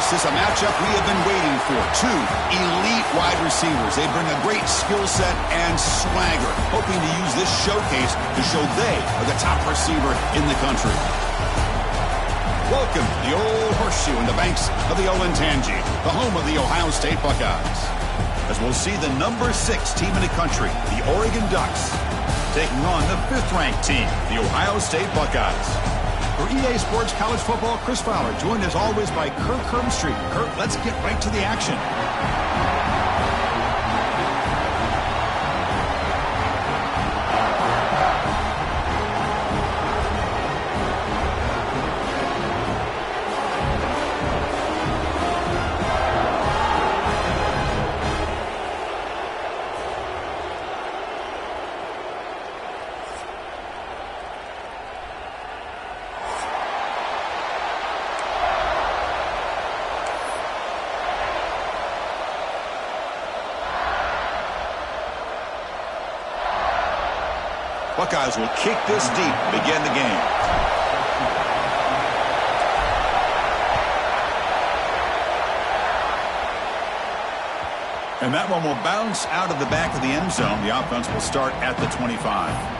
This is a matchup we have been waiting for. Two elite wide receivers. They bring a great skill set and swagger, hoping to use this showcase to show they are the top receiver in the country. Welcome to the Old Horseshoe in the banks of the Olentangy, the home of the Ohio State Buckeyes. As we'll see the number 6 team in the country, the Oregon Ducks, taking on the 5th-ranked team, the Ohio State Buckeyes. For EA Sports College Football, Chris Fowler, joined as always by Kirk Herbstreit. Kirk, let's get right to the action. Buckeyes will kick this deep to begin the game. And that one will bounce out of the back of the end zone. The offense will start at the 25.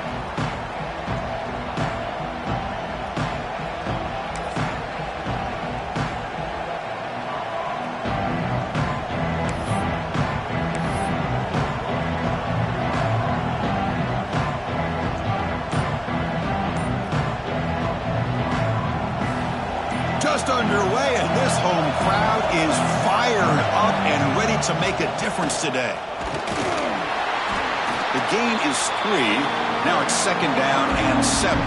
Underway, and this home crowd is fired up and ready to make a difference today. The gain is 3. Now it's 2nd down and 7.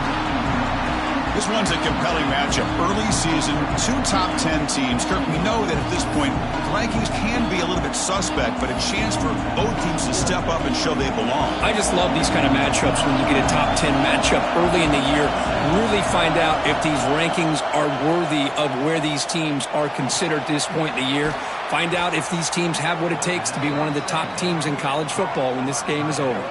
This one's a compelling matchup. Early season, 2 top 10 teams. Kirk, we know that at this point, the rankings can be a little bit suspect, but a chance for both teams to step up and show they belong. I just love these kind of matchups when you get a top 10 matchup early in the year. Really find out if these rankings are worthy of where these teams are considered at this point in the year. Find out if these teams have what it takes to be one of the top teams in college football when this game is over.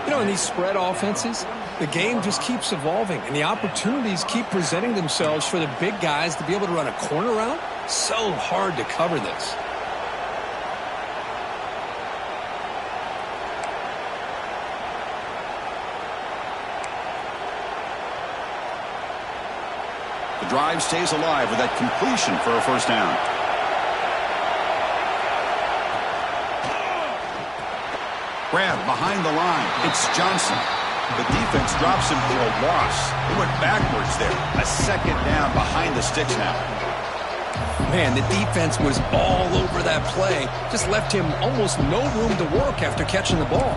You know, in these spread offenses, the game just keeps evolving, and the opportunities keep presenting themselves for the big guys to be able to run a corner route. So hard to cover this. The drive stays alive with that completion for a 1st down. Grab behind the line. It's Johnson. The defense drops him for a loss. They went backwards there. A 2nd down behind the sticks now. Man, the defense was all over that play. Just left him almost no room to work after catching the ball.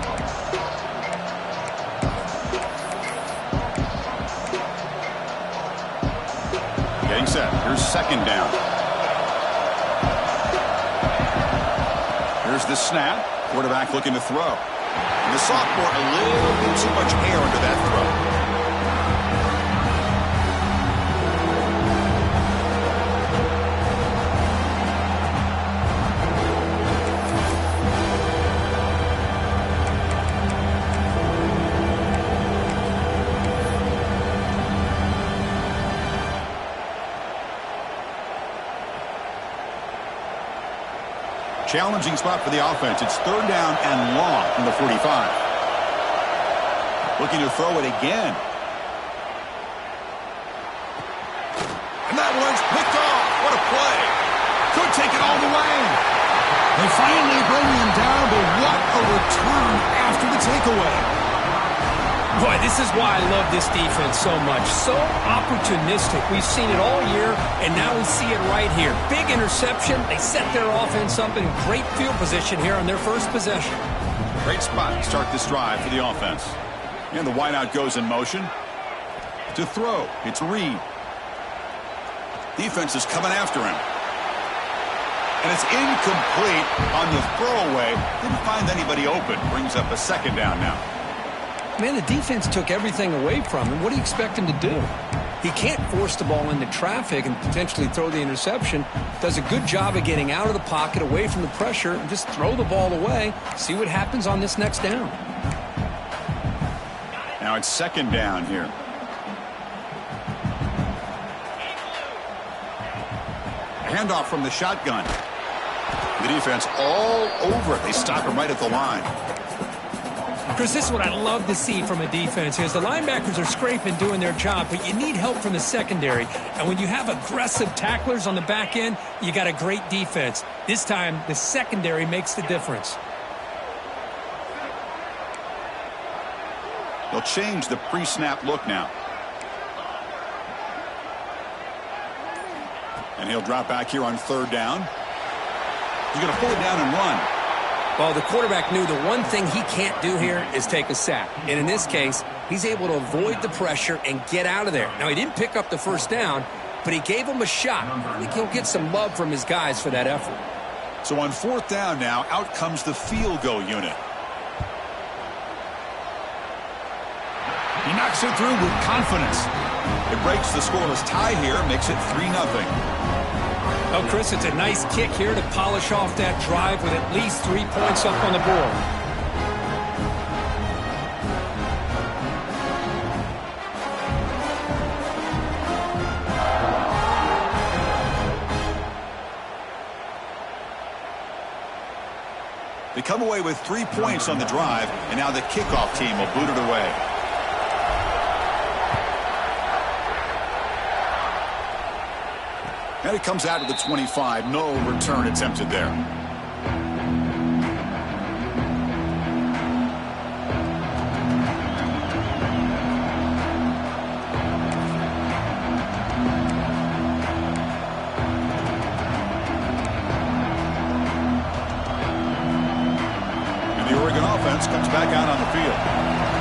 Getting set. Here's 2nd down. Here's the snap. Quarterback looking to throw. And the sophomore, a little bit too much air under that throw. Challenging spot for the offense. It's 3rd down and long from the 45. Looking to throw it again. And that one's picked off. What a play. Could take it all the way. They finally bring him down, but what a return after the takeaway. Boy, this is why I love this defense so much. So opportunistic. We've seen it all year, and now we see it right here. Big interception. They set their offense up in great field position here on their 1st possession. Great spot to start this drive for the offense. And the wideout goes in motion. To throw, it's Reed. Defense is coming after him. And it's incomplete on the throwaway. Didn't find anybody open. Brings up a 2nd down now. Man, the defense took everything away from him. What do you expect him to do? He can't force the ball into traffic and potentially throw the interception. Does a good job of getting out of the pocket, away from the pressure, and just throw the ball away. See what happens on this next down. Now it's 2nd down here. Handoff from the shotgun. The defense all over it. They stop him right at the line. Chris, this is what I love to see from a defense is the linebackers are scraping, doing their job, but you need help from the secondary. And when you have aggressive tacklers on the back end, you got a great defense. This time, the secondary makes the difference. They'll change the pre-snap look now. And he'll drop back here on third down. He's going to pull it down and run. Well, the quarterback knew the one thing he can't do here is take a sack. And in this case, he's able to avoid the pressure and get out of there. Now, he didn't pick up the first down, but he gave him a shot. I think he'll get some love from his guys for that effort. So on fourth down now, out comes the field goal unit. He knocks it through with confidence. It breaks the scoreless tie here, makes it 3-0. Oh, Chris, it's a nice kick here to polish off that drive with at least 3 points up on the board. They come away with 3 points on the drive, and now the kickoff team will boot it away. And it comes out of the 25. No return attempted there. And the Oregon offense comes back out on the field.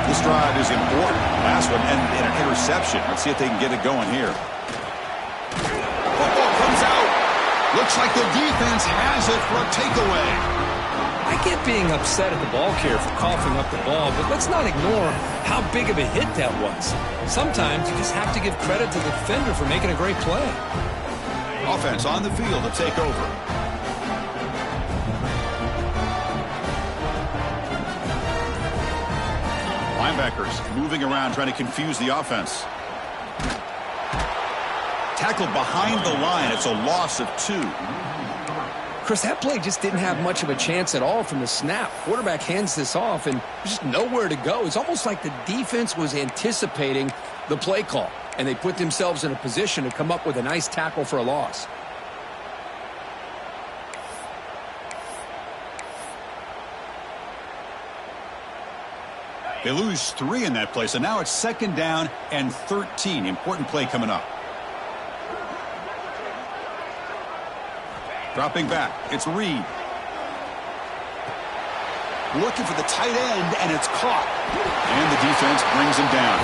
This drive is important. Last one ended in an interception. Let's see if they can get it going here. Looks like the defense has it for a takeaway. I get being upset at the ball carrier for coughing up the ball, but let's not ignore how big of a hit that was. Sometimes you just have to give credit to the defender for making a great play. Offense on the field to take over. Linebackers moving around trying to confuse the offense. Tackled behind the line. It's a loss of 2. Chris, that play just didn't have much of a chance at all from the snap. Quarterback hands this off, and there's just nowhere to go. It's almost like the defense was anticipating the play call, and they put themselves in a position to come up with a nice tackle for a loss. They lose 3 in that play, so now it's 2nd down and 13. Important play coming up. Dropping back, it's Reed. Looking for the tight end, and it's caught. And the defense brings him down.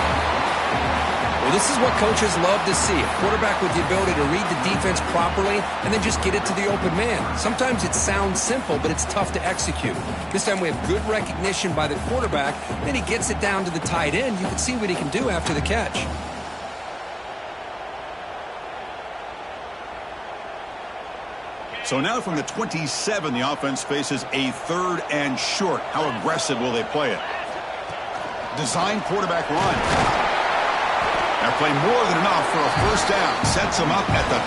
Well, this is what coaches love to see. A quarterback with the ability to read the defense properly and then just get it to the open man. Sometimes it sounds simple, but it's tough to execute. This time we have good recognition by the quarterback. Then he gets it down to the tight end. You can see what he can do after the catch. So now from the 27, the offense faces a 3rd and short. How aggressive will they play it? Design quarterback run. They'll play more than enough for a first down. Sets them up at the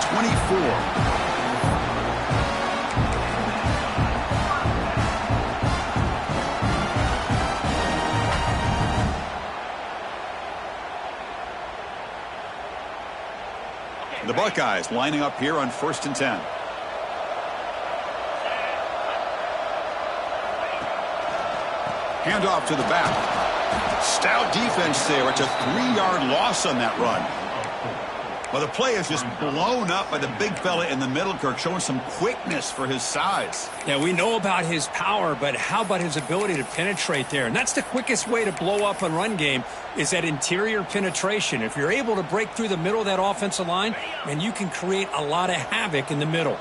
24. The Buckeyes lining up here on 1st and 10. Handoff to the back. Stout defense there. It's a 3-yard loss on that run. Well, the play is just blown up by the big fella in the middle. Kirk showing some quickness for his size. Yeah, we know about his power, but how about his ability to penetrate there? And that's the quickest way to blow up a run game is that interior penetration. If you're able to break through the middle of that offensive line, then you can create a lot of havoc in the middle.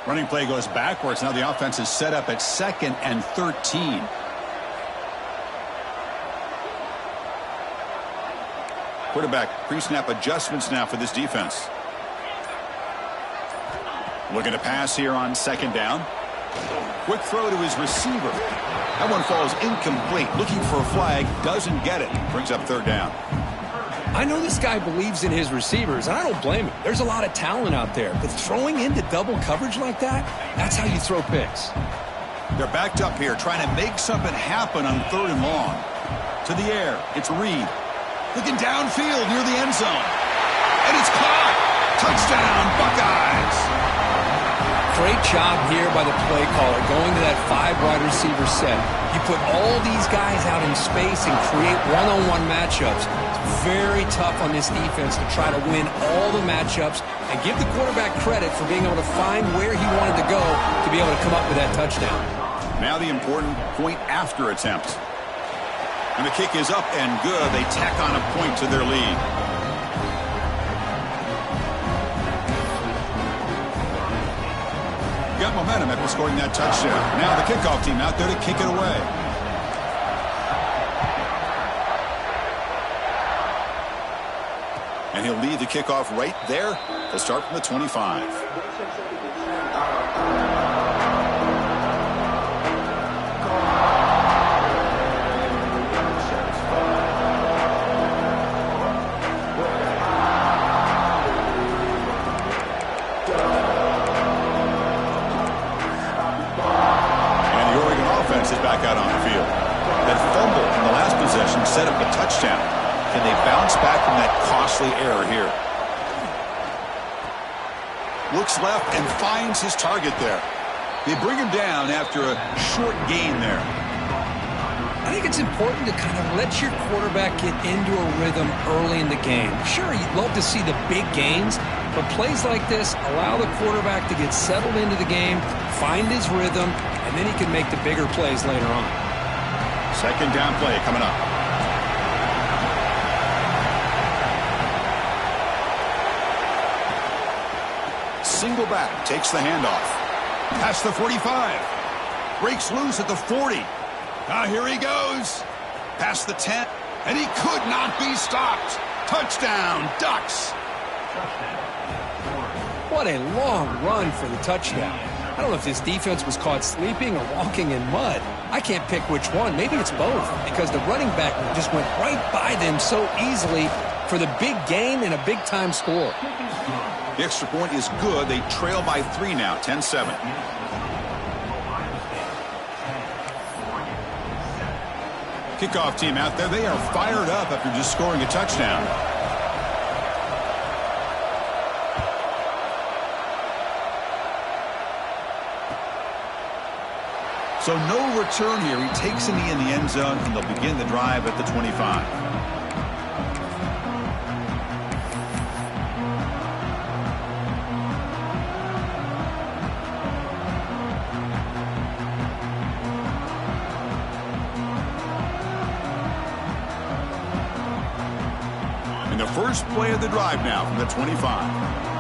Running play goes backwards. Now the offense is set up at 2nd and 13. Quarterback pre-snap adjustments now for this defense. Looking to pass here on 2nd down. Quick throw to his receiver. That one falls incomplete. Looking for a flag. Doesn't get it. Brings up 3rd down. I know this guy believes in his receivers, and I don't blame him. There's a lot of talent out there, but throwing into double coverage like that, that's how you throw picks. They're backed up here, trying to make something happen on 3rd and long. To the air, it's Reed. Looking downfield near the end zone. And it's caught! Touchdown, Buckeyes! Great job here by the play caller, going to that 5-wide receiver set. You put all these guys out in space and create one-on-one matchups. It's very tough on this defense to try to win all the matchups and give the quarterback credit for being able to find where he wanted to go to be able to come up with that touchdown. Now the important point after attempt. And the kick is up and good. They tack on a point to their lead. Got momentum after scoring that touchdown. Now the kickoff team out there to kick it away. And he'll lead the kickoff right there. They'll start from the 25. Is back out on the field. That fumble in the last possession set up a touchdown. Can they bounce back from that costly error here? Looks left and finds his target there. They bring him down after a short gain there. I think it's important to kind of let your quarterback get into a rhythm early in the game. Sure, you'd love to see the big gains, but plays like this allow the quarterback to get settled into the game, find his rhythm, and then he can make the bigger plays later on. 2nd down play coming up. Single back, takes the handoff. Past the 45. Breaks loose at the 40. Now here he goes. Past the 10. And he could not be stopped. Touchdown, Ducks. What a long run for the touchdown. I don't know if this defense was caught sleeping or walking in mud. I can't pick which one. Maybe it's both, because the running back just went right by them so easily for the big gain and a big-time score. The extra point is good. They trail by 3 now, 10-7. Kickoff team out there. They are fired up after just scoring a touchdown. So no return here. He takes a knee in the end zone, and they'll begin the drive at the 25. And the first play of the drive now from the 25.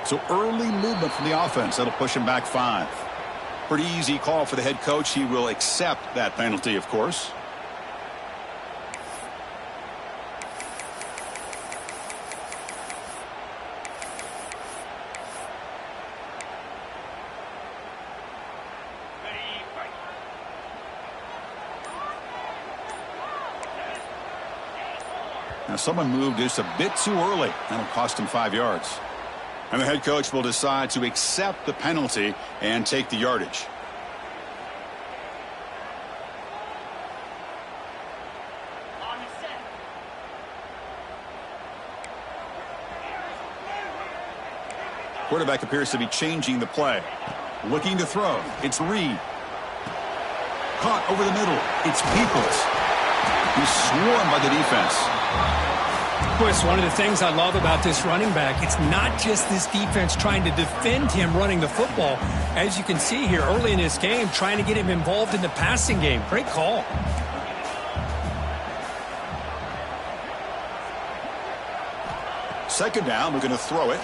So early movement from the offense. That'll push him back 5. Pretty easy call for the head coach. He will accept that penalty, of course. Now someone moved just a bit too early. That'll cost him 5 yards. And the head coach will decide to accept the penalty and take the yardage. Quarterback appears to be changing the play. Looking to throw. It's Reed. Caught over the middle. It's Peoples. He's swarmed by the defense. Of course, one of the things I love about this running back, it's not just this defense trying to defend him running the football. As you can see here early in this game, trying to get him involved in the passing game. Great call. Second down, we're going to throw it.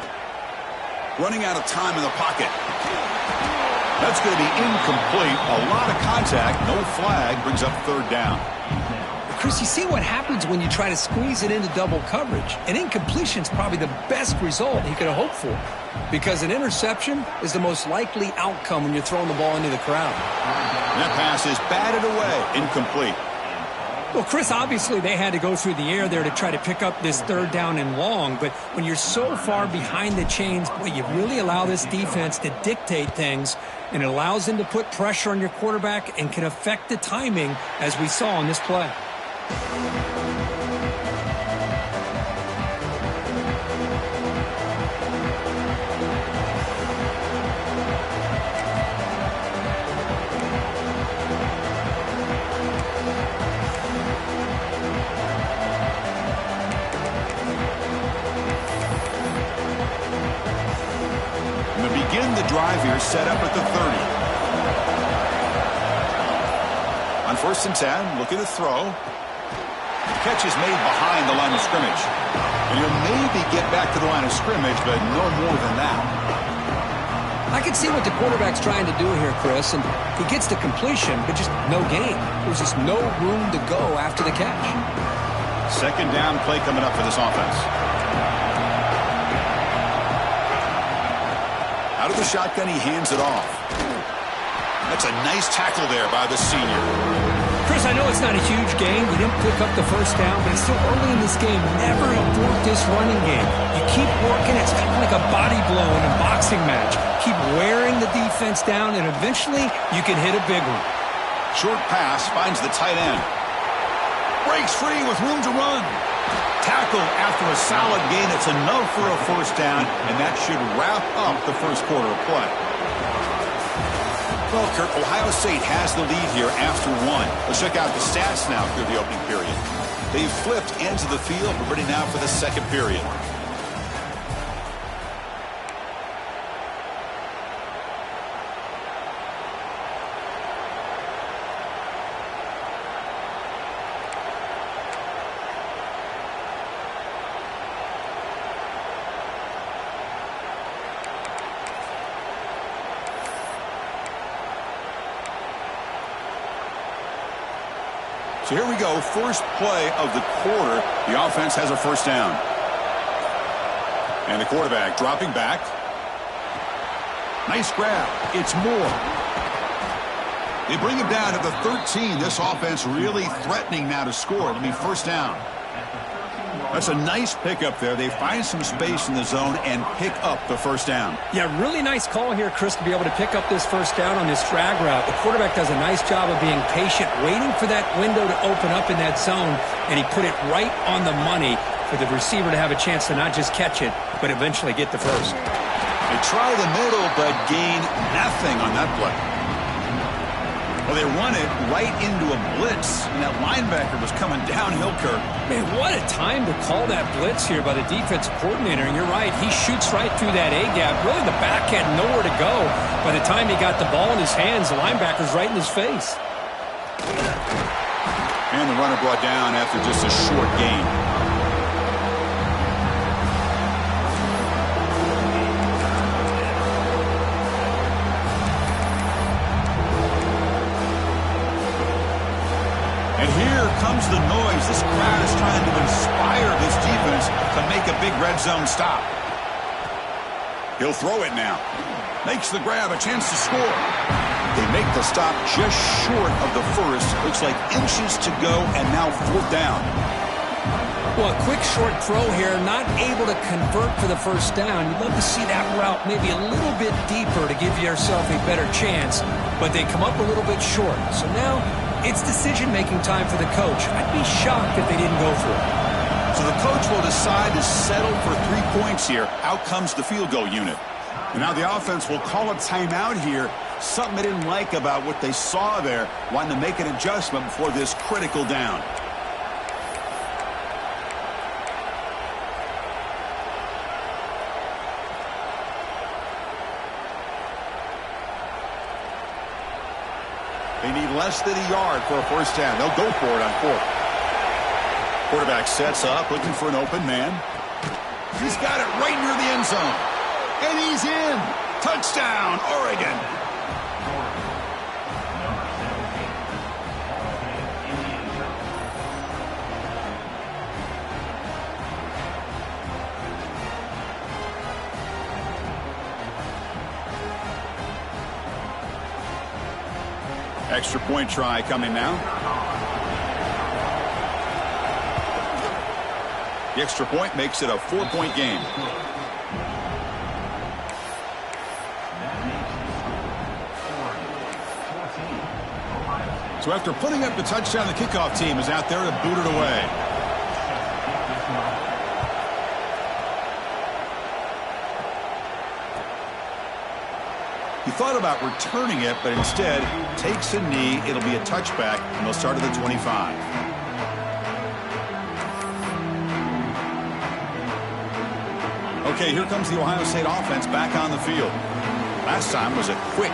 Running out of time in the pocket. That's going to be incomplete. A lot of contact, no flag, brings up 3rd down. The Chris, you see what happens when you try to squeeze it into double coverage. An incompletion is probably the best result he could have hoped for, because an interception is the most likely outcome when you're throwing the ball into the crowd. That pass is batted away, incomplete. Well, Chris, obviously they had to go through the air there to try to pick up this third down and long, but when you're so far behind the chains, boy, you really allow this defense to dictate things, and it allows them to put pressure on your quarterback and can affect the timing, as we saw on this play. Drive here set up at the 30. On 1st and 10, looking to throw. The catch is made behind the line of scrimmage. And he'll maybe get back to the line of scrimmage, but no more than that. I can see what the quarterback's trying to do here, Chris, and he gets the completion, but just no gain. There's just no room to go after the catch. 2nd down play coming up for this offense. Out of the shotgun, he hands it off. That's a nice tackle there by the senior. Chris, I know it's not a huge game. You didn't pick up the first down, but it's still early in this game. Never abort this running game. You keep working. It's kind of like a body blow in a boxing match. Keep wearing the defense down, and eventually you can hit a big one. Short pass finds the tight end. Breaks free with room to run. Tackle after a solid gain. It's enough for a first down, and that should wrap up the first quarter of play. Well, Kirk, Ohio State has the lead here after 1. Let's check out the stats now through the opening period. They've flipped ends of the field. We're ready now for the second period. So here we go, first play of the quarter. The offense has a first down. And the quarterback dropping back. Nice grab. It's Moore. They bring him down to the 13. This offense really threatening now to score. It'll be first down. That's a nice pickup there. They find some space in the zone and pick up the first down. Yeah, really nice call here, Chris, to be able to pick up this first down on this drag route. The quarterback does a nice job of being patient, waiting for that window to open up in that zone, and he put it right on the money for the receiver to have a chance to not just catch it, but eventually get the first. They try the middle, but gain nothing on that play. Well, they run it right into a blitz, and that linebacker was coming downhill, Kirk. Man, what a time to call that blitz here by the defensive coordinator. And you're right, he shoots right through that A-gap. Really, the back had nowhere to go. By the time he got the ball in his hands, the linebacker's right in his face. And the runner brought down after just a short gain. And here comes the noise. This crowd is trying to inspire this defense to make a big red zone stop. He'll throw it now. Makes the grab, a chance to score. They make the stop just short of the first. Looks like inches to go, and now 4th down. Well, a quick short throw here, not able to convert for the first down. You'd love to see that route maybe a little bit deeper to give yourself a better chance, but they come up a little bit short. So now it's decision-making time for the coach. I'd be shocked if they didn't go for it. So the coach will decide to settle for 3 points here. Out comes the field goal unit. And now the offense will call a timeout here. Something they didn't like about what they saw there. Wanting to make an adjustment before this critical down. They need less than a yard for a first down. They'll go for it on 4th. Quarterback sets up, looking for an open man. He's got it right near the end zone. And he's in. Touchdown, Oregon. Extra point try coming now. The extra point makes it a 4-point game. So after putting up the touchdown, the kickoff team is out there to boot it away. He thought about returning it, but instead takes a knee. It'll be a touchback, and they'll start at the 25. Okay, here comes the Ohio State offense back on the field. Last time was a quick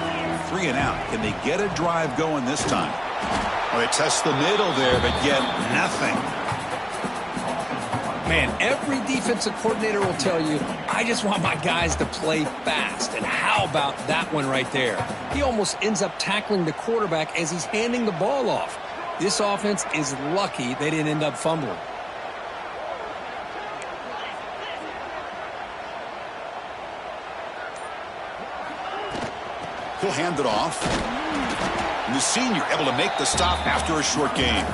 3 and out. Can they get a drive going this time? Well, they test the middle there, but get nothing. Man, every defensive coordinator will tell you, I just want my guys to play fast. And how about that one right there? He almost ends up tackling the quarterback as he's handing the ball off. This offense is lucky they didn't end up fumbling. He'll hand it off. And the senior able to make the stop after a short gain.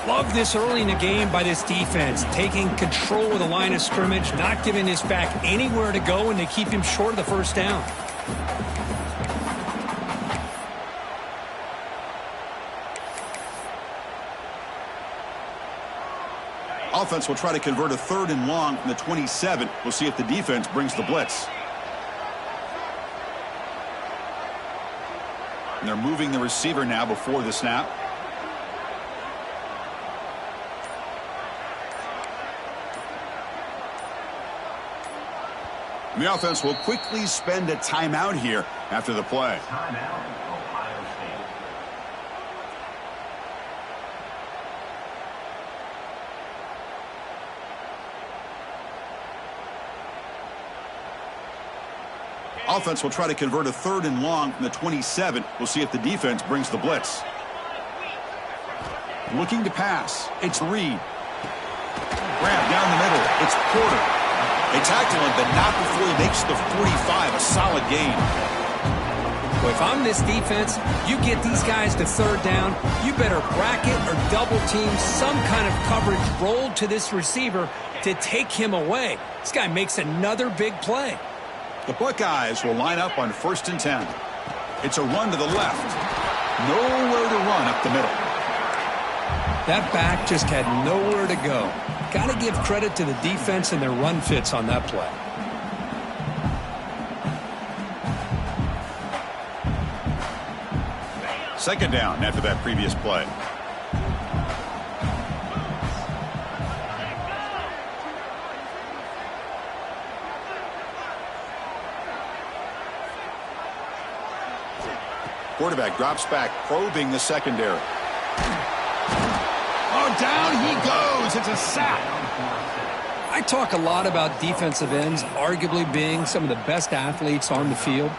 Love this early in the game by this defense, taking control of the line of scrimmage, not giving this back anywhere to go, and they keep him short of the first down. Offense will try to convert a 3rd and long from the 27. We'll see if the defense brings the blitz. And they're moving the receiver now before the snap. The offense will quickly spend a timeout here after the play. Offense will try to convert a 3rd and long from the 27. We'll see if the defense brings the blitz. Looking to pass. It's Reed. Grab down the middle. It's Porter. They tackle him, but not before he makes the 45. A solid gain. Well, if I'm this defense, you get these guys to 3rd down, you better bracket or double team some kind of coverage rolled to this receiver to take him away. This guy makes another big play. The Buckeyes will line up on 1st and 10. It's a run to the left. Nowhere to run up the middle. That back just had nowhere to go. Got to give credit to the defense and their run fits on that play. Second down after that previous play. Quarterback drops back, probing the secondary. Oh, down he goes. It's a sack. I talk a lot about defensive ends arguably being some of the best athletes on the field.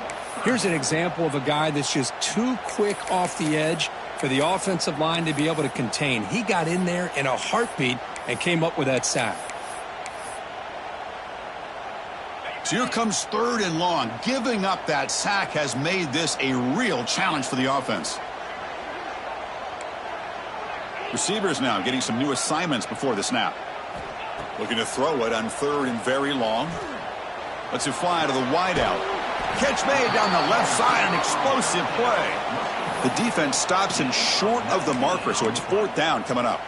Here's an example of a guy that's just too quick off the edge for the offensive line to be able to contain. He got in there in a heartbeat and came up with that sack. So here comes 3rd and long. Giving up that sack has made this a real challenge for the offense. Receivers now getting some new assignments before the snap. Looking to throw it on 3rd and very long. Lets it fly to the wideout. Catch made down the left side, an explosive play. The defense stops him short of the marker, so it's 4th down coming up.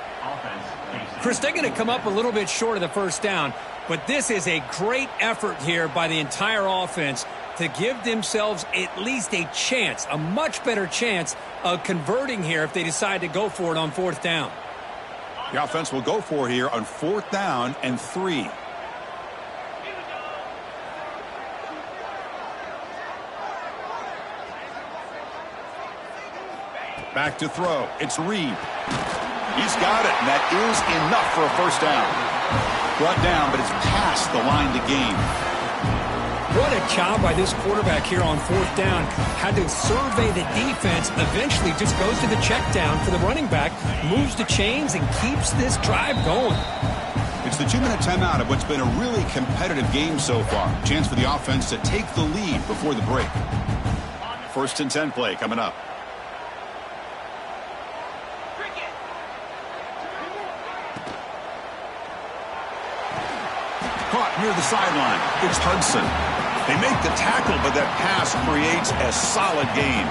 Chris, they're going to come up a little bit short of the first down, but this is a great effort here by the entire offense to give themselves at least a chance, a much better chance of converting here if they decide to go for it on 4th down. The offense will go for it here on 4th down and 3. Back to throw. It's Reed. He's got it, and that is enough for a first down. Brought down, but it's past the line to gain. What a job by this quarterback here on 4th down. Had to survey the defense, eventually just goes to the check down for the running back, moves the chains, and keeps this drive going. It's the 2-minute timeout of what's been a really competitive game so far. Chance for the offense to take the lead before the break. 1st and 10 play coming up. caught near the sideline. It's Hudson. They make the tackle, but that pass creates a solid gain.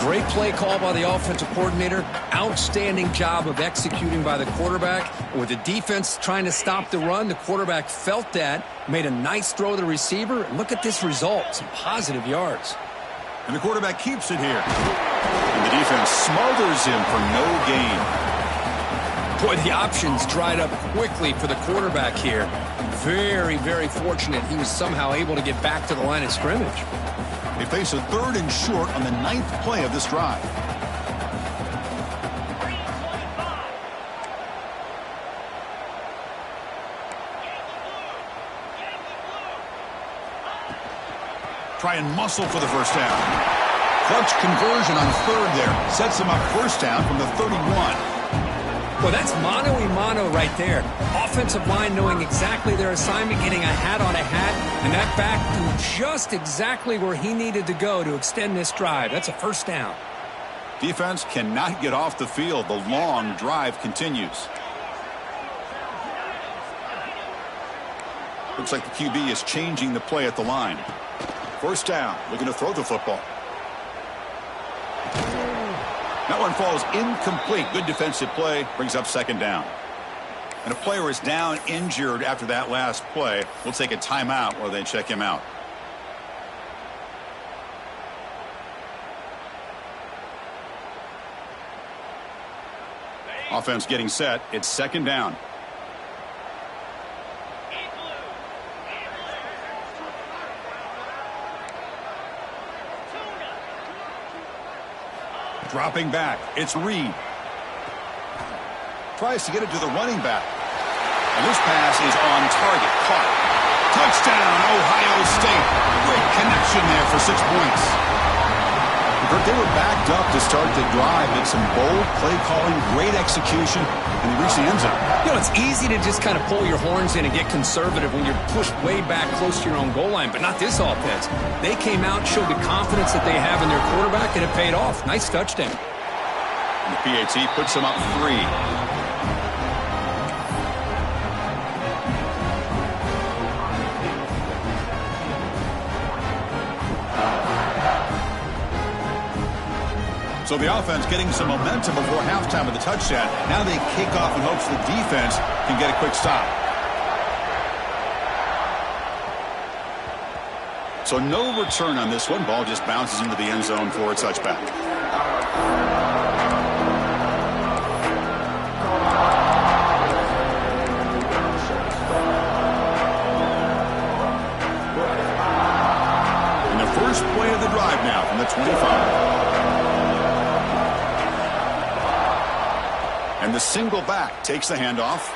Great play call by the offensive coordinator. Outstanding job of executing by the quarterback. With the defense trying to stop the run, the quarterback felt that, made a nice throw to the receiver. And look at this result, some positive yards. And the quarterback keeps it here. And the defense smothers him for no gain. Boy, the options dried up quickly for the quarterback here. Very, very fortunate he was somehow able to get back to the line of scrimmage. They face a 3rd and short on the 9th play of this drive. Try and muscle for the first down. Clutch conversion on 3rd there. Sets him up first down from the 31. Well, that's mano-a-mano right there. Offensive line knowing exactly their assignment, getting a hat on a hat, and that back to just exactly where he needed to go to extend this drive. That's a first down. Defense cannot get off the field. The long drive continues. Looks like the QB is changing the play at the line. First down, looking to throw the football. That one falls incomplete. Good defensive play. Brings up second down. And a player is down injured after that last play. We'll take a timeout while they check him out. Offense getting set. It's second down. Dropping back. It's Reed. Tries to get it to the running back. And this pass is on target. Caught. Touchdown, Ohio State. Great connection there for 6 points. They were backed up to start the drive. It's some bold play calling, great execution, and they reach the end zone. You know, it's easy to just kind of pull your horns in and get conservative when you're pushed way back close to your own goal line, but not this offense. They came out, showed the confidence that they have in their quarterback, and it paid off. Nice touchdown. And the PAT puts them up 3. So the offense getting some momentum before halftime of the touchdown. Now they kick off in hopes the defense can get a quick stop. So no return on this one. Ball just bounces into the end zone for a touchback. And the first play of the drive now from the 25. And the single back takes the handoff.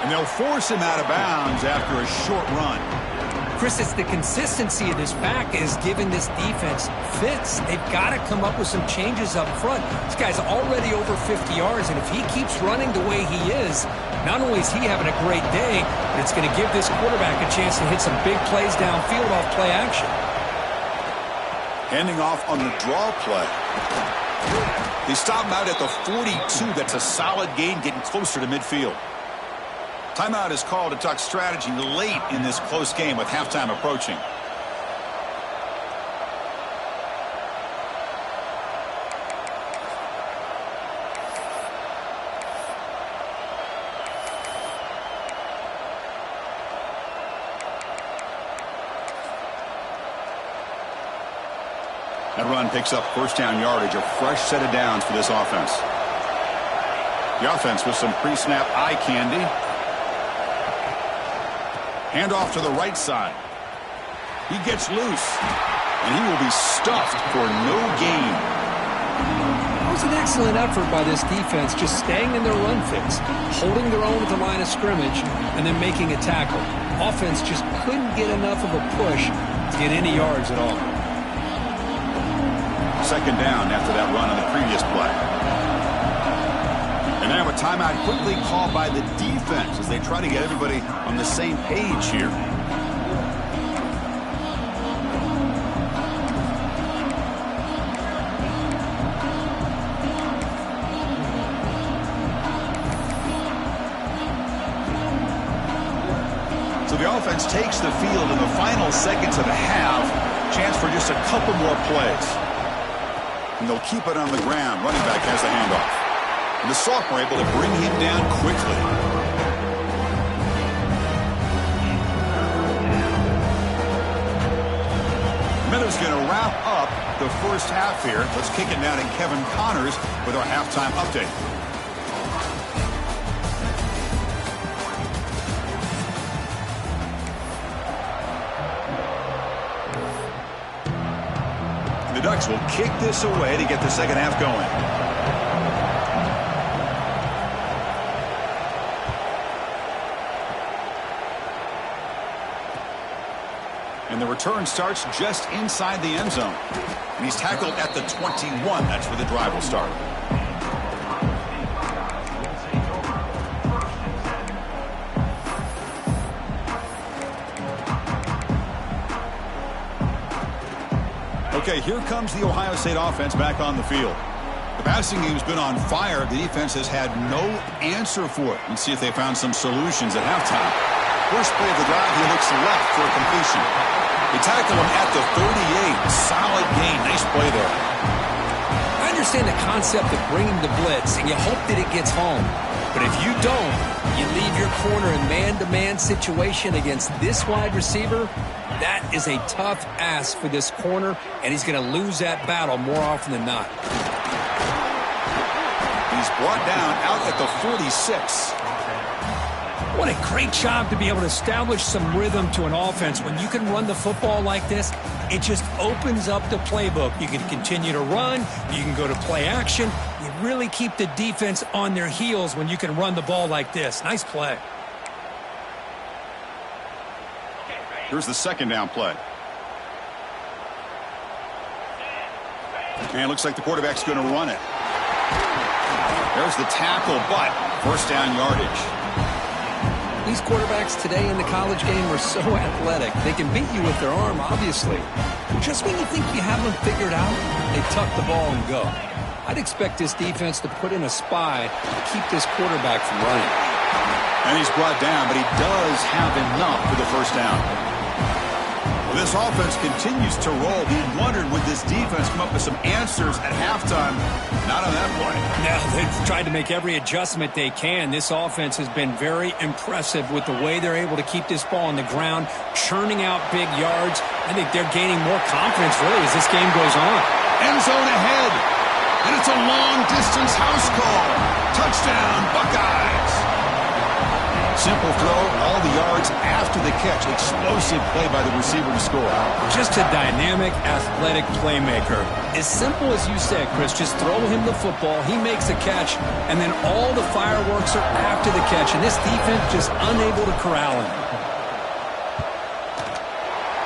And they'll force him out of bounds after a short run. Chris, it's the consistency of this back is giving this defense fits. They've got to come up with some changes up front. This guy's already over 50 yards, and if he keeps running the way he is, not only is he having a great day, but it's going to give this quarterback a chance to hit some big plays downfield off play action. Handing off on the draw play. They stop him out at the 42. That's a solid gain, getting closer to midfield. Timeout is called to talk strategy late in this close game with halftime approaching. That run picks up first down yardage, a fresh set of downs for this offense. The offense with some pre-snap eye candy. Handoff to the right side. He gets loose, and he will be stuffed for no gain. It was an excellent effort by this defense, just staying in their run fits, holding their own at the line of scrimmage, and then making a tackle. Offense just couldn't get enough of a push to get any yards at all. Second down after that run on the previous play. And now a timeout quickly called by the defense as they try to get everybody on the same page here. So the offense takes the field in the final seconds of the half. Chance for just a couple more plays. And they'll keep it on the ground. Running back has the handoff. And the sophomore able to bring him down quickly. Miller's going to wrap up the first half here. Let's kick it now to Kevin Connors with our halftime update. The Ducks will kick this away to get the second half going. And the return starts just inside the end zone. And he's tackled at the 21. That's where the drive will start. Okay, here comes the Ohio State offense back on the field. The passing game's been on fire. The defense has had no answer for it. Let's see if they found some solutions at halftime. First play of the drive, he looks left for a completion. They tackle him at the 38. Solid gain. Nice play there. I understand the concept of bringing the blitz, and you hope that it gets home. But if you don't, you leave your corner in man-to-man situation against this wide receiver. That is a tough ask for this corner, and he's going to lose that battle more often than not. He's brought down out at the 46. What a great job to be able to establish some rhythm to an offense. When you can run the football like this, it just opens up the playbook. You can continue to run. You can go to play action. You really keep the defense on their heels when you can run the ball like this. Nice play. Here's the second down play. And it looks like the quarterback's going to run it. There's the tackle, but first down yardage. These quarterbacks today in the college game are so athletic. They can beat you with their arm, obviously. Just when you think you have them figured out, they tuck the ball and go. I'd expect this defense to put in a spy to keep this quarterback from running. And he's brought down, but he does have enough for the first down. Well, this offense continues to roll. He wondered, would this defense come up with some answers at halftime? Not on that play. No, they've tried to make every adjustment they can. This offense has been very impressive with the way they're able to keep this ball on the ground, churning out big yards. I think they're gaining more confidence, really, as this game goes on. End zone ahead. And it's a long-distance house call. Touchdown, Buckeyes. Simple throw, all the yards after the catch. Explosive play by the receiver to score. Just a dynamic, athletic playmaker. As simple as you said, Chris, just throw him the football, he makes a catch, and then all the fireworks are after the catch, and this defense just unable to corral him.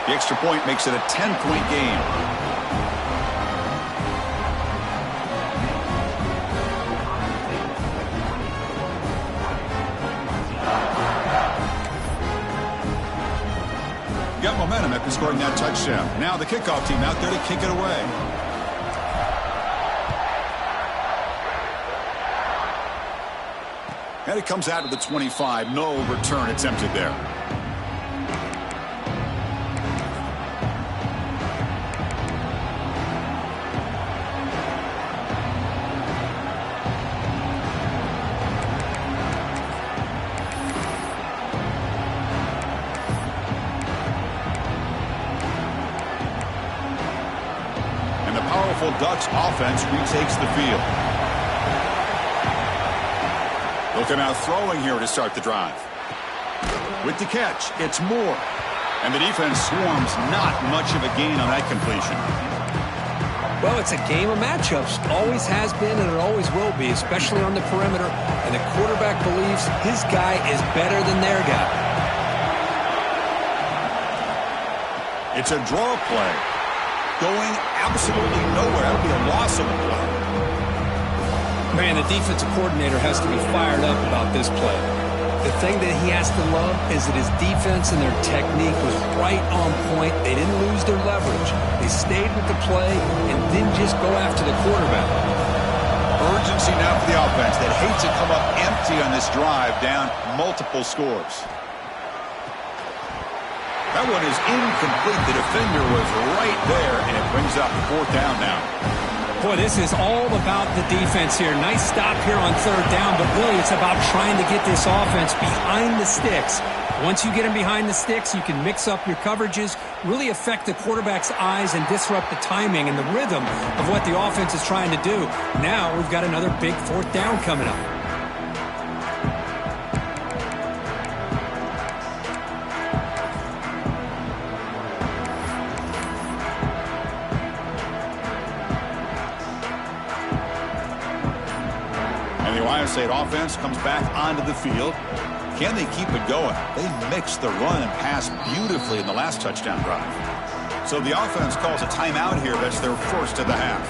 The extra point makes it a 10-point game. Got momentum after scoring that touchdown. Now the kickoff team out there to kick it away. And it comes out of the 25. No return attempted there. Ducks offense retakes the field. They'll come out throwing here to start the drive. With the catch, it's Moore. And the defense swarms. Not much of a gain on that completion. Well, it's a game of matchups. Always has been and it always will be, especially on the perimeter. And the quarterback believes his guy is better than their guy. It's a draw play. Going absolutely nowhere. That would be a loss of a play. Man, the defensive coordinator has to be fired up about this play. The thing that he has to love is that his defense and their technique was right on point. They didn't lose their leverage. They stayed with the play and didn't just go after the quarterback. Urgency now for the offense that hates to come up empty on this drive, down multiple scores. That one is incomplete. The defender was right there, and it brings up 4th down now. Boy, this is all about the defense here. Nice stop here on 3rd down, but really it's about trying to get this offense behind the sticks. Once you get them behind the sticks, you can mix up your coverages, really affect the quarterback's eyes and disrupt the timing and the rhythm of what the offense is trying to do. Now we've got another big 4th down coming up. And the Ohio State offense comes back onto the field. Can they keep it going? They mixed the run and pass beautifully in the last touchdown drive. So the offense calls a timeout here. That's their first of the half.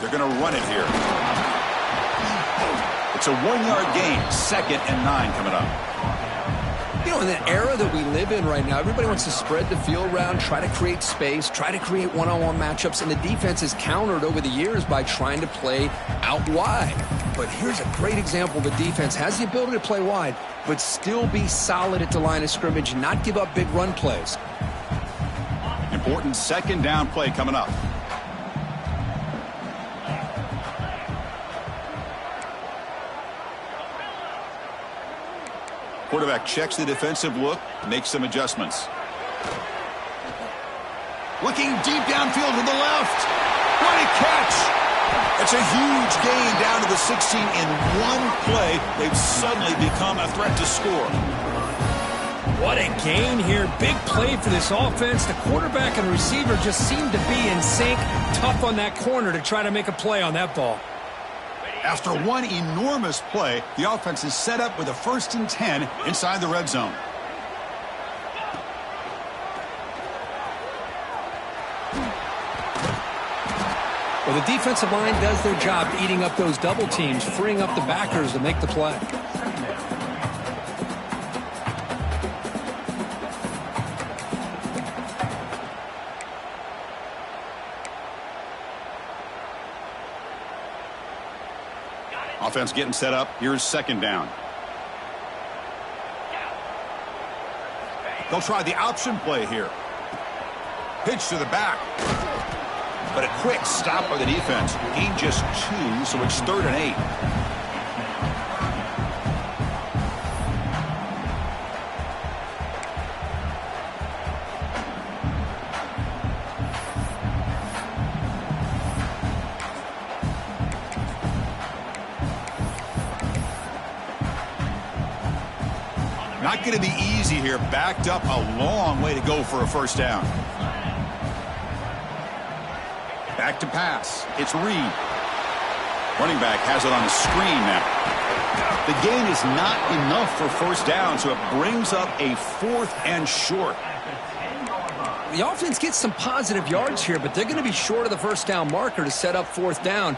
They're going to run it here. It's a 1-yard gain. 2nd and 9 coming up. You know, in the era that we live in right now, everybody wants to spread the field around, try to create space, try to create one-on-one matchups, and the defense is countered over the years by trying to play out wide. But here's a great example. The defense has the ability to play wide, but still be solid at the line of scrimmage and not give up big run plays. Important 2nd down play coming up. Quarterback checks the defensive look, makes some adjustments. Looking deep downfield to the left. What a catch! It's a huge gain down to the 16 in one play. They've suddenly become a threat to score. What a gain here. Big play for this offense. The quarterback and receiver just seem to be in sync. Tough on that corner to try to make a play on that ball. After one enormous play, the offense is set up with a 1st and 10 inside the red zone. Well, the defensive line does their job eating up those double teams, freeing up the backers to make the play. Offense getting set up. Here's 2nd down. They'll try the option play here. Pitch to the back. But a quick stop by the defense. Gain just 2, so it's 3rd and 8. Not going to be easy here. Backed up a long way to go for a 1st down. Back to pass. It's Reed. Running back has it on the screen now. The gain is not enough for 1st down, so it brings up a 4th and short. The offense gets some positive yards here, but they're going to be short of the 1st down marker to set up 4th down.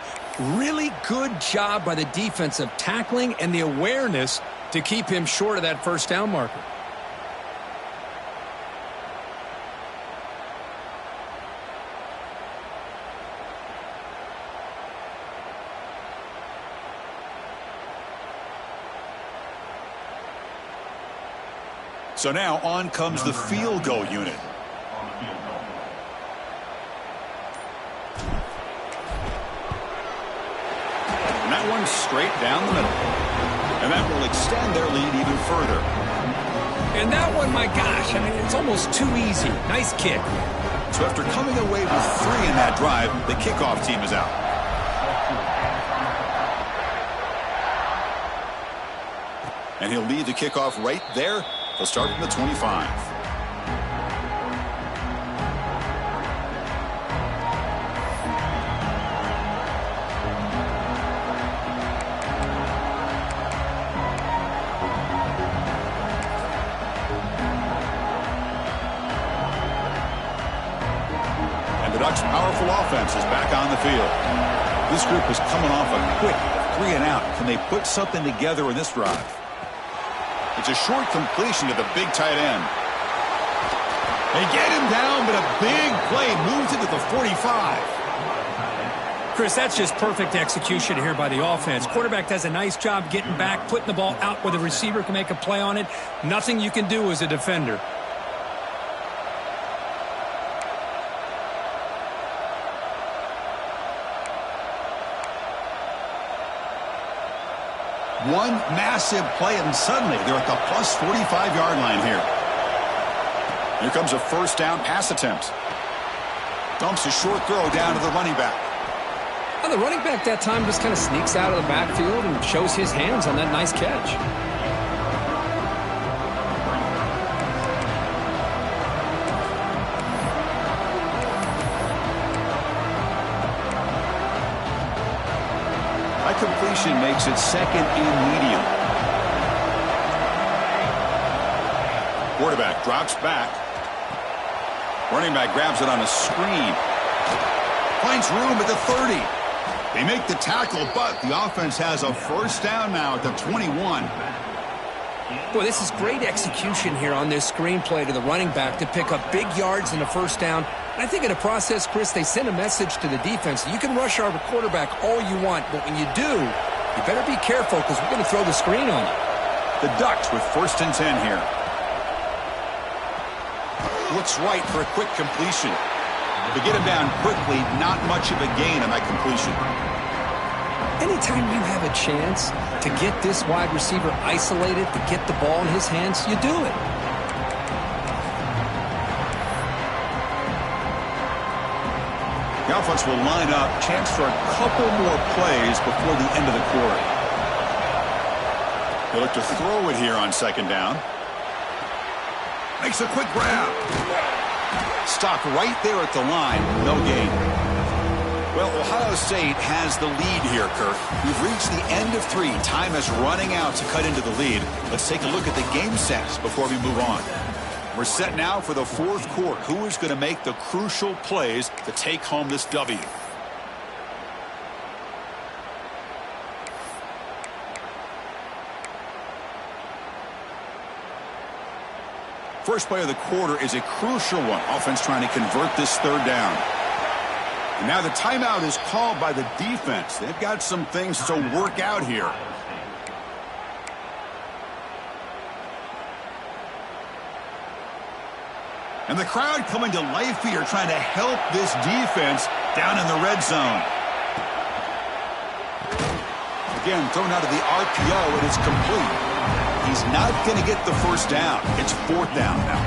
Really good job by the defense of tackling and the awareness to keep him short of that 1st down marker. So now on comes the field goal unit. And that one straight down the middle. And that will extend their lead even further. And that one, my gosh, I mean, it's almost too easy. Nice kick. So after coming away with 3 in that drive, the kickoff team is out. And he'll lead the kickoff right there. They'll start from the 25. And the Ducks' powerful offense is back on the field. This group is coming off a quick 3 and out. Can they put something together in this drive? It's a short completion to the big tight end. They get him down, but a big play moves it to the 45. Chris, that's just perfect execution here by the offense. Quarterback does a nice job getting back, putting the ball out where the receiver can make a play on it. Nothing you can do as a defender. One massive play, and suddenly they're at the plus 45-yard line here. Here comes a first down pass attempt. Dumps a short throw down to the running back. Well, the running back that time just kind of sneaks out of the backfield and shows his hands on that nice catch. That completion makes it second and medium. Quarterback drops back. Running back grabs it on a screen. Finds room at the 30. They make the tackle, but the offense has a first down now at the 21. Boy, this is great execution here on this screenplay to the running back to pick up big yards in the first down. I think in the process, Chris, they send a message to the defense. You can rush our quarterback all you want, but when you do, you better be careful because we're going to throw the screen on you. The Ducks with first and 10 here. Looks right for a quick completion. To get him down quickly, not much of a gain on that completion. Anytime you have a chance to get this wide receiver isolated, to get the ball in his hands, you do it. The offense will line up. Chance for a couple more plays before the end of the quarter. They look to throw it here on second down. Makes a quick grab. Stopped right there at the line. No gain. Well, Ohio State has the lead here, Kirk. We've reached the end of 3. Time is running out to cut into the lead. Let's take a look at the game sets before we move on. We're set now for the fourth quarter. Who is going to make the crucial plays to take home this W? First play of the quarter is a crucial one. Offense trying to convert this third down. And now the timeout is called by the defense. They've got some things to work out here. And the crowd coming to life here, trying to help this defense down in the red zone. Again, thrown out of the RPO, and it's complete. He's not going to get the first down. It's fourth down now.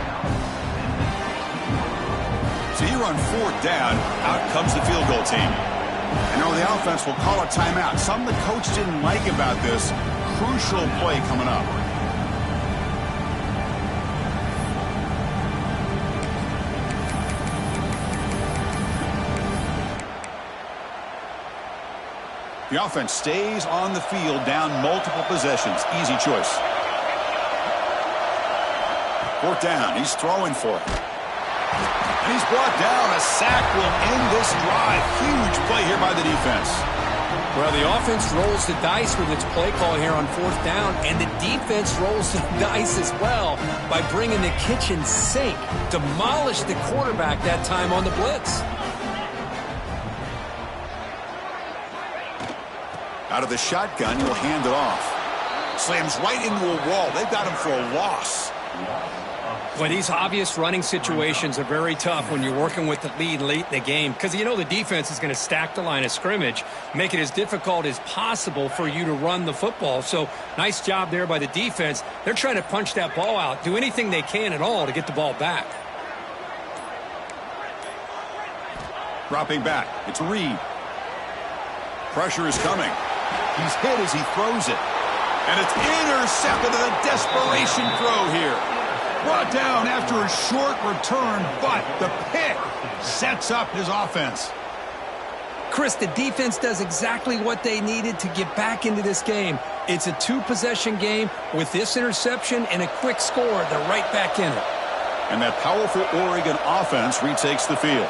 So here on fourth down, out comes the field goal team. And now the offense will call a timeout. Something the coach didn't like about this. Crucial play coming up. The offense stays on the field, down multiple possessions. Easy choice. Fourth down. He's throwing for it. And he's brought down. A sack will end this drive. Huge play here by the defense. Well, the offense rolls the dice with its play call here on fourth down, and the defense rolls the dice as well by bringing the kitchen sink. Demolished the quarterback that time on the blitz. Out of the shotgun, he'll hand it off. Slams right into a wall. They've got him for a loss. Well, these obvious running situations are very tough when you're working with the lead late in the game because you know the defense is going to stack the line of scrimmage, make it as difficult as possible for you to run the football. So nice job there by the defense. They're trying to punch that ball out, do anything they can at all to get the ball back. Dropping back. It's Reed. Pressure is coming. He's hit as he throws it. And it's intercepted in a desperation throw here. Brought down after a short return, but the pick sets up his offense. Chris, the defense does exactly what they needed to get back into this game. It's a 2-possession game. With this interception and a quick score, they're right back in it. And that powerful Oregon offense retakes the field.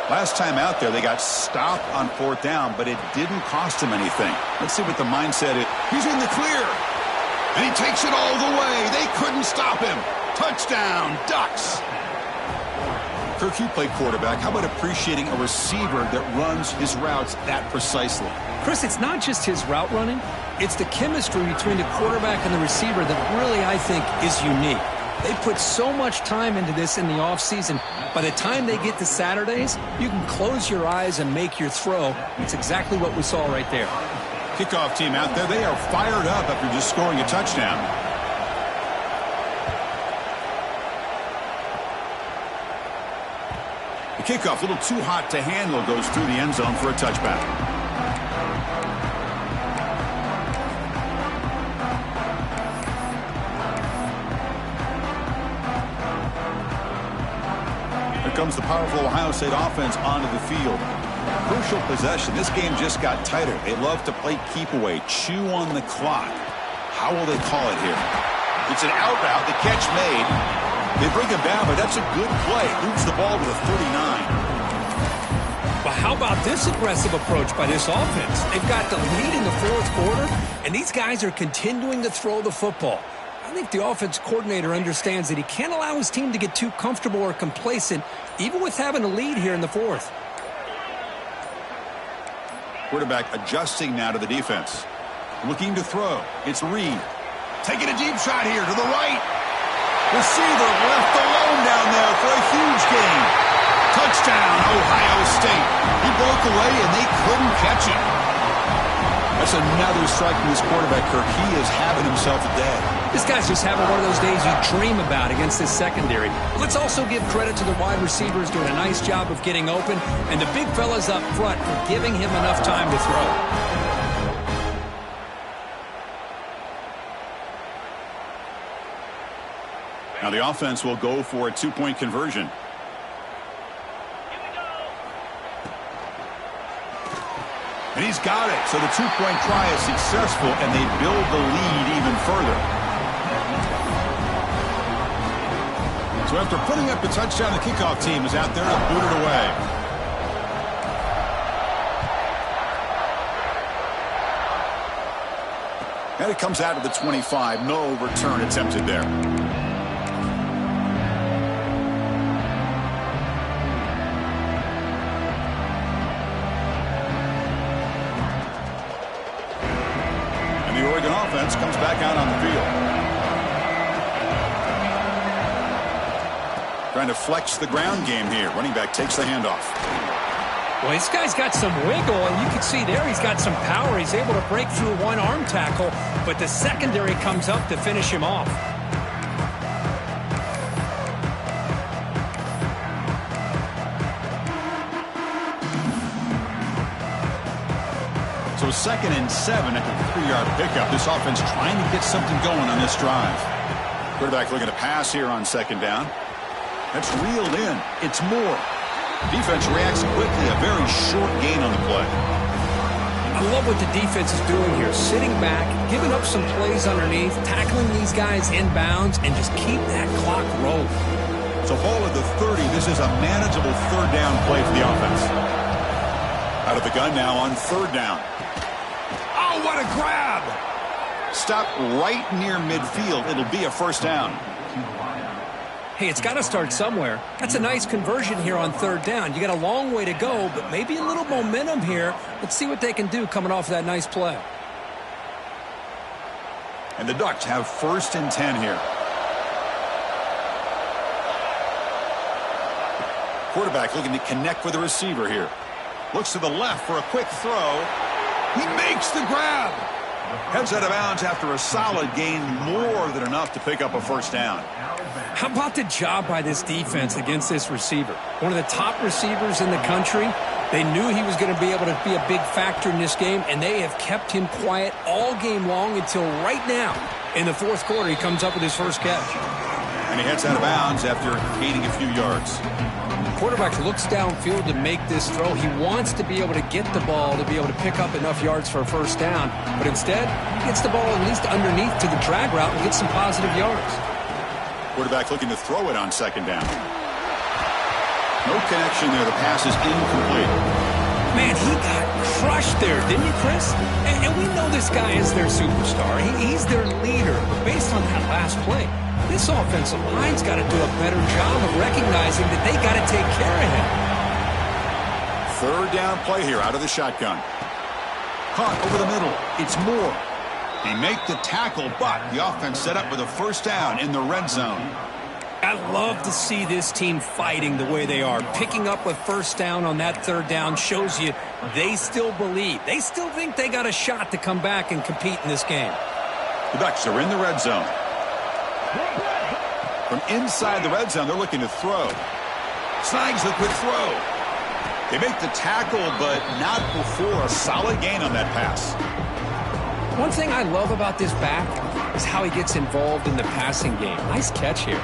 Last time out there, they got stopped on fourth down, but it didn't cost him anything. Let's see what the mindset is. He's in the clear, and he takes it all the way. They couldn't stop him. Touchdown, Ducks. Kirk, you play quarterback. How about appreciating a receiver that runs his routes that precisely? Chris, it's not just his route running. It's the chemistry between the quarterback and the receiver that really, I think, is unique. They put so much time into this in the offseason. By the time they get to Saturdays, you can close your eyes and make your throw. It's exactly what we saw right there. Kickoff team out there. They are fired up after just scoring a touchdown. The kickoff, a little too hot to handle, goes through the end zone for a touchback. Comes the powerful Ohio State offense onto the field. Crucial possession. This game just got tighter. They love to play keep away, chew on the clock. How will they call it here? It's an out route. The catch made. They bring him down, but that's a good play. Moves the ball to the 39. Well, how about this aggressive approach by this offense? They've got the lead in the fourth quarter, and these guys are continuing to throw the football. I think the offense coordinator understands that he can't allow his team to get too comfortable or complacent, even with having a lead here in the fourth. Quarterback adjusting now to the defense. Looking to throw. It's Reed. Taking a deep shot here to the right. Receiver left alone down there for a huge gain. Touchdown, Ohio State. He broke away and they couldn't catch him. That's another strike from this quarterback, Kirk. He is having himself a day. This guy's just having one of those days you dream about against this secondary. Let's also give credit to the wide receivers doing a nice job of getting open, and the big fellas up front for giving him enough time to throw. Now the offense will go for a two-point conversion. And he's got it. So the two-point try is successful, and they build the lead even further. So after putting up the touchdown, the kickoff team is out there to boot it away. And it comes out of the 25. No return attempted there. And the Oregon offense comes back out on the field. Trying to flex the ground game here. Running back takes the handoff. Well, this guy's got some wiggle, and you can see there he's got some power. He's able to break through one arm tackle, but the secondary comes up to finish him off. So 2nd and 7 at the 3-yard pickup. This offense trying to get something going on this drive. Quarterback looking to pass here on 2nd down. That's reeled in. It's Moore. Defense reacts quickly. A very short gain on the play. I love what the defense is doing here. Sitting back, giving up some plays underneath, tackling these guys inbounds, and just keep that clock rolling. So ball at the 30. This is a manageable 3rd down play for the offense. Out of the gun now on 3rd down. Oh, what a grab! Stop right near midfield. It'll be a 1st down. Hey, it's got to start somewhere. That's a nice conversion here on 3rd down. You got a long way to go, but maybe a little momentum here. Let's see what they can do coming off that nice play. And the Ducks have 1st and 10 here. Quarterback looking to connect with the receiver here. Looks to the left for a quick throw. He makes the grab. Heads out of bounds after a solid gain, more than enough to pick up a 1st down. How about the job by this defense against this receiver? One of the top receivers in the country. They knew he was going to be able to be a big factor in this game, and they have kept him quiet all game long until right now. In the 4th quarter, he comes up with his first catch. And he heads out of bounds after gaining a few yards. Quarterback looks downfield to make this throw. He wants to be able to get the ball to be able to pick up enough yards for a 1st down. But instead, he gets the ball at least underneath to the drag route and gets some positive yards. Quarterback looking to throw it on 2nd down. No connection there. The pass is incomplete. Man, he got crushed there, didn't you, Chris? And we know this guy is their superstar. He's their leader. But based on that last play, this offensive line's got to do a better job of recognizing that they got to take care of him. Third down play here out of the shotgun. Caught over the middle. It's Moore. He make the tackle, but the offense set up with a first down in the red zone. I love to see this team fighting the way they are. Picking up a first down on that third down shows you they still believe. They still think they got a shot to come back and compete in this game. The Ducks are in the red zone. From inside the red zone, they're looking to throw. Snags the quick throw. They make the tackle, but not before a solid gain on that pass. One thing I love about this back is how he gets involved in the passing game. Nice catch here.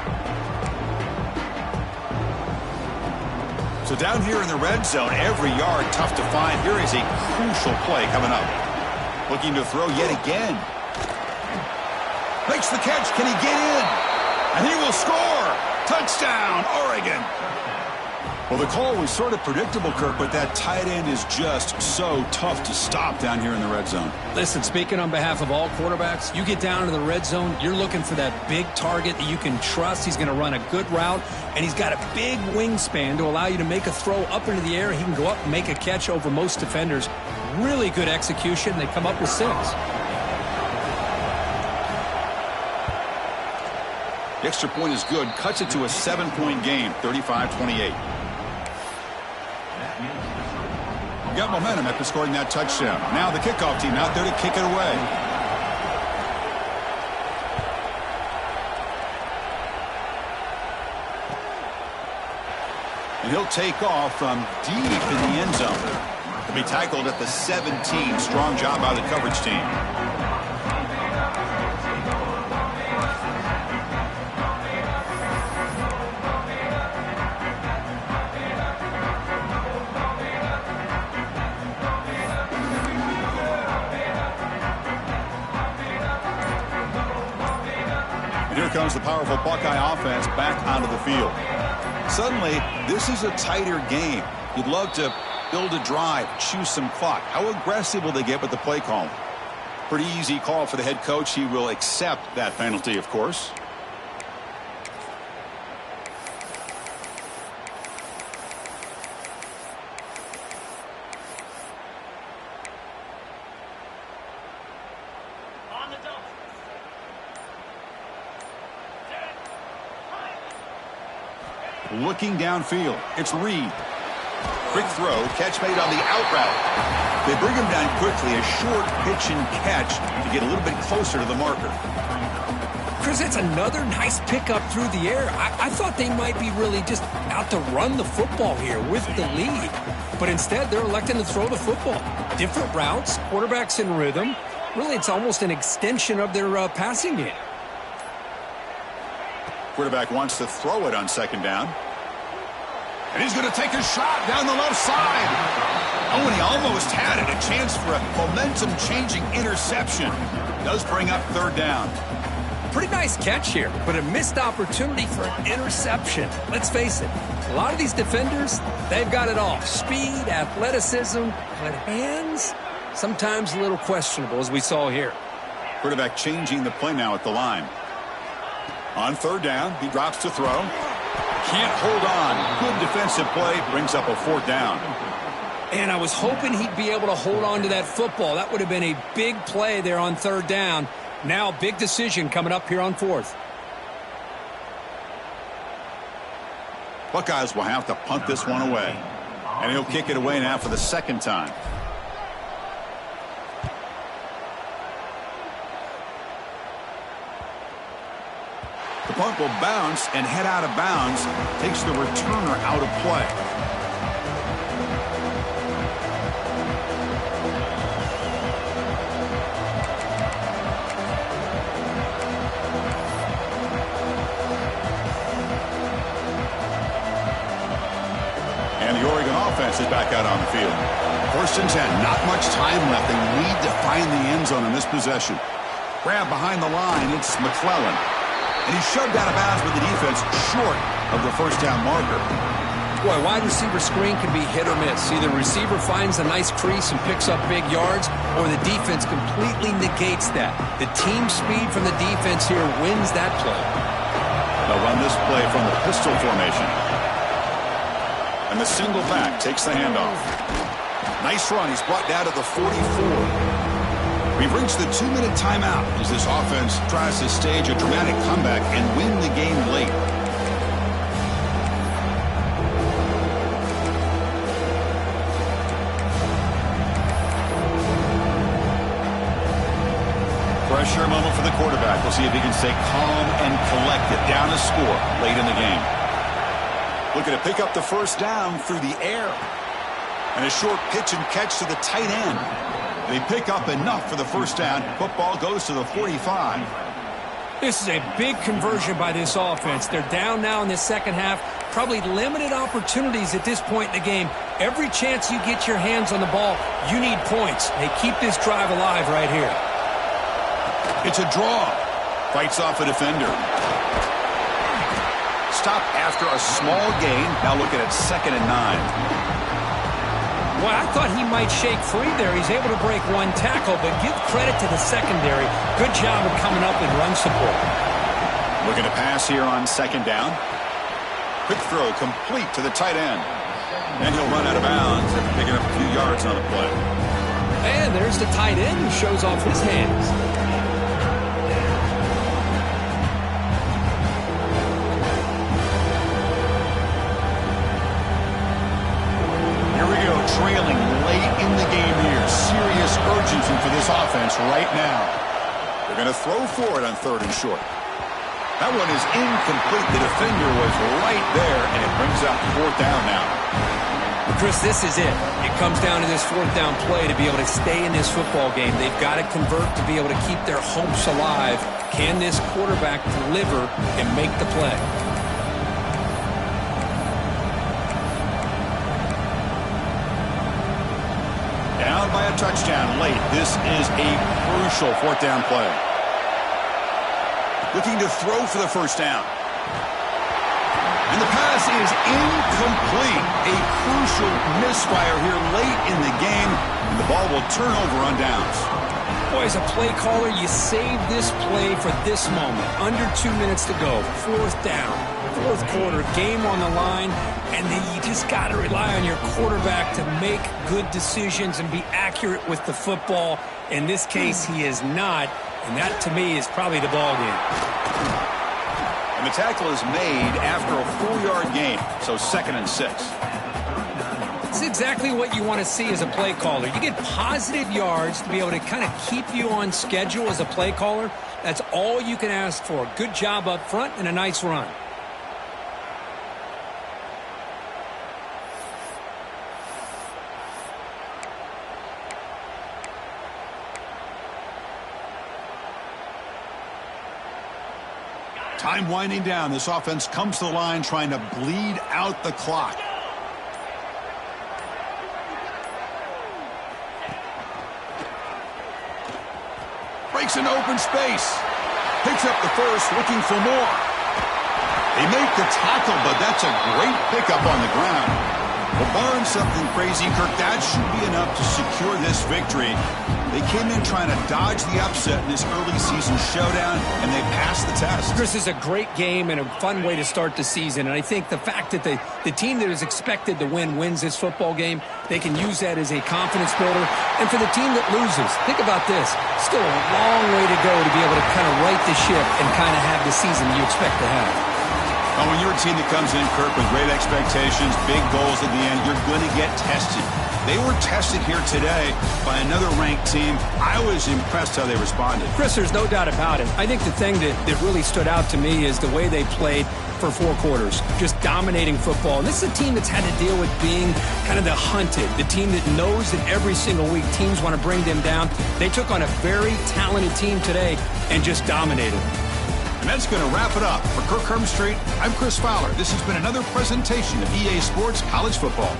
So down here in the red zone, every yard tough to find. Here is a crucial play coming up. Looking to throw yet again. Makes the catch. Can he get in? And he will score. Touchdown, Oregon. Well, the call was sort of predictable, Kirk, but that tight end is just so tough to stop down here in the red zone. Listen, speaking on behalf of all quarterbacks, you get down into the red zone, you're looking for that big target that you can trust. He's going to run a good route, and he's got a big wingspan to allow you to make a throw up into the air. He can go up and make a catch over most defenders. Really good execution. They come up with 6. The extra point is good. Cuts it to a 7-point game, 35-28. Got momentum after scoring that touchdown. Now the kickoff team out there to kick it away. And he'll take off from deep in the end zone. He'll be tackled at the 17. Strong job by the coverage team. Comes the powerful Buckeye offense back onto the field. Suddenly, this is a tighter game. You'd love to build a drive, choose some clock. How aggressive will they get with the play call? Pretty easy call for the head coach. He will accept that penalty, of course. Looking downfield, it's Reed. Quick throw, catch made on the out route. They bring him down quickly, a short pitch and catch to get a little bit closer to the marker. Chris, it's another nice pickup through the air. I thought they might be really just out to run the football here with the lead. But instead, they're electing to throw the football. Different routes, quarterbacks in rhythm. Really, it's almost an extension of their passing game. Quarterback wants to throw it on second down. And he's going to take a shot down the left side. Oh, and he almost had it. A chance for a momentum-changing interception. Does bring up third down. Pretty nice catch here, but a missed opportunity for an interception. Let's face it, a lot of these defenders, they've got it all. Speed, athleticism, but hands, sometimes a little questionable, as we saw here. Quarterback changing the play now at the line. On third down, he drops to throw. Can't hold on. Good defensive play. Brings up a fourth down. And I was hoping he'd be able to hold on to that football. That would have been a big play there on third down. Now, big decision coming up here on fourth. Buckeyes will have to punt this one away. And he'll kick it away now for the second time. The punt will bounce and head out of bounds. Takes the returner out of play. And the Oregon offense is back out on the field. 1st and 10. Not much time left. They need to find the end zone in this possession. Grab behind the line. It's McClellan. And he's shoved out of bounds with the defense short of the first down marker. Boy, wide receiver screen can be hit or miss. Either receiver finds a nice crease and picks up big yards, or the defense completely negates that. The team speed from the defense here wins that play. They'll run this play from the pistol formation. And the single back takes the handoff. Nice run. He's brought down to the 44. We've reached the 2-minute timeout as this offense tries to stage a dramatic comeback and win the game late. Pressure moment for the quarterback. We'll see if he can stay calm and collected. Down a score late in the game. Looking to pick up the first down through the air. And a short pitch and catch to the tight end. They pick up enough for the first down. Football goes to the 45. This is a big conversion by this offense. They're down now in the second half. Probably limited opportunities at this point in the game. Every chance you get your hands on the ball, you need points. They keep this drive alive right here. It's a draw. Fights off a defender. Stop after a small gain. Now looking at 2nd and 9. Well, I thought he might shake free there. He's able to break one tackle, but give credit to the secondary. Good job of coming up and run support. Looking to pass here on 2nd down. Quick throw complete to the tight end. And he'll run out of bounds after picking up a few yards on the play. And there's the tight end who shows off his hands. Trailing late in the game here. Serious urgency for this offense right now. They're going to throw for it on 3rd and short. That one is incomplete. The defender was right there, and it brings up 4th down now. Chris, this is it. It comes down to this 4th down play to be able to stay in this football game. They've got to convert to be able to keep their hopes alive. Can this quarterback deliver and make the play? Down by a touchdown late. This is a crucial 4th down play. Looking to throw for the first down. And the pass is incomplete. A crucial misfire here late in the game. And the ball will turn over on downs. Boy, as a play caller, you save this play for this moment. Under 2 minutes to go. 4th down. 4th quarter. Game on the line. And then you just got to rely on your quarterback to make good decisions and be accurate with the football. In this case, he is not. And that, to me, is probably the ball game. And the tackle is made after a 4-yard gain. So 2nd and 6. It's exactly what you want to see as a play caller. You get positive yards to be able to kind of keep you on schedule as a play caller. That's all you can ask for. Good job up front and a nice run. Time winding down. This offense comes to the line trying to bleed out the clock. Breaks an open space. Picks up the first, looking for more. They make the tackle, but that's a great pickup on the ground. Well, barring something crazy, Kirk, that should be enough to secure this victory. They came in trying to dodge the upset in this early season showdown, and they passed the test. Chris, is a great game and a fun way to start the season. And I think the fact that the team that is expected to win wins this football game, they can use that as a confidence builder. And for the team that loses, think about this. Still a long way to go to be able to kind of right the ship and kind of have the season you expect to have. Well, when you're a team that comes in, Kirk, with great expectations, big goals at the end, you're going to get tested. They were tested here today by another ranked team. I was impressed how they responded. Chris, there's no doubt about it. I think the thing that really stood out to me is the way they played for 4 quarters, just dominating football. And this is a team that's had to deal with being kind of the hunted, the team that knows that every single week teams want to bring them down. They took on a very talented team today and just dominated. And that's going to wrap it up. For Kirk Street, I'm Chris Fowler. This has been another presentation of EA Sports College Football.